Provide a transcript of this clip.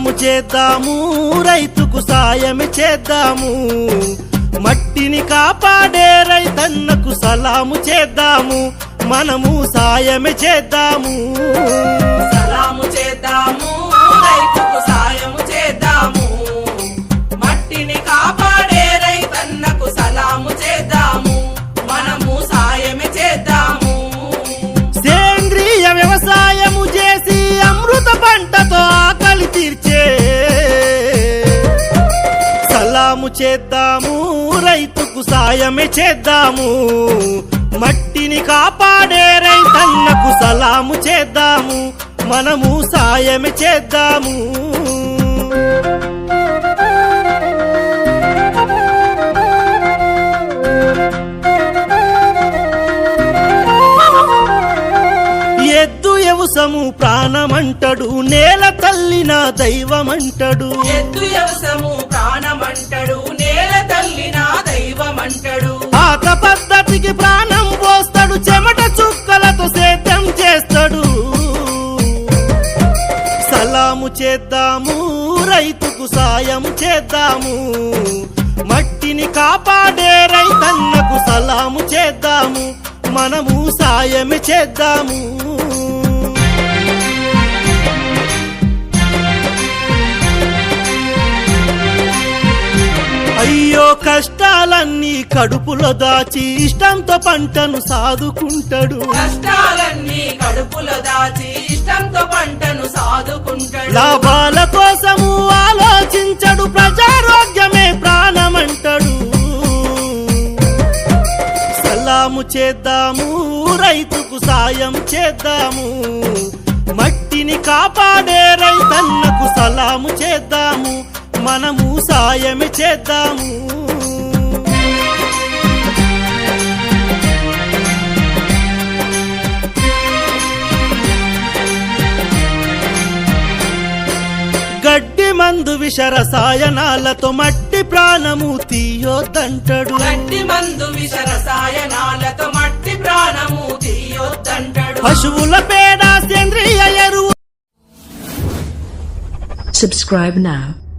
సలాము చేద్దాము, రైతుకు సాయమే చేద్దాము, మట్టిని కాపాడే రైతన్నకు సలాము చేద్దాము, మనము సాయమే చేద్దాము. సలాము చేద్దాము, రైతుకు సాయము చేద్దాము, మట్టిని కాపాడే రైతన్నకు సలాము చేద్దాము, మనము సాయమే చేద్దాము. సేంద్రియ వ్యవసాయము చేసి అమృత పంటతో ఆకలి తీర్చే సలాము చేద్దాము, రైతుకు సాయమే చేద్దాము, మట్టిని కాపాడే రైతన్నకు సలాము చేద్దాము, మనము సాయమే చేద్దాము. ఎద్దు యవసము ప్రాణమంటడు, నేల తల్లిన దైవమంటడు. ఎద్దు యవసము ప్రాణమంటడు, నేల తల్లిన దైవమంటడు. పాత పద్ధతికి ప్రాణం పోస్తాడు, చెమట చుక్కలతో సేద్యం చేస్తాడు. సలాము చేద్దాము, రైతుకు సాయం చేద్దాము, మట్టిని కాపాడే రైతన్నకు సలాము చేద్దాము, మనము సాయమే చేద్దాము. అయ్యో కష్టాలన్నీ కడుపులో దాచి ఇష్టంతో పంటను సాదుకుంటాడు. కష్టాలన్నీ కడుపులో దాచి ఇష్టంతో పంటను సాదుకుంటాడు. లాభాల కోసము ఆలోచించడు, ప్రజారోగ్యమే ప్రాణమంటాడు. సలాము చేద్దాము, రైతుకు సాయం చేద్దాము, మట్టిని కాపాడే రైతన్నకు సలాము చేద్దాము, మనము సాయమే చేద్దాము. గడ్డి మందు విష రసాయనాలతో మట్టి ప్రాణము తీయొద్దంటాడు. గడ్డి మందు విష రసాయనాలతో మట్టి ప్రాణము తీయొద్దంటాడు. పశువుల పేడ సేంద్రియ ఎరువు. Subscribe now.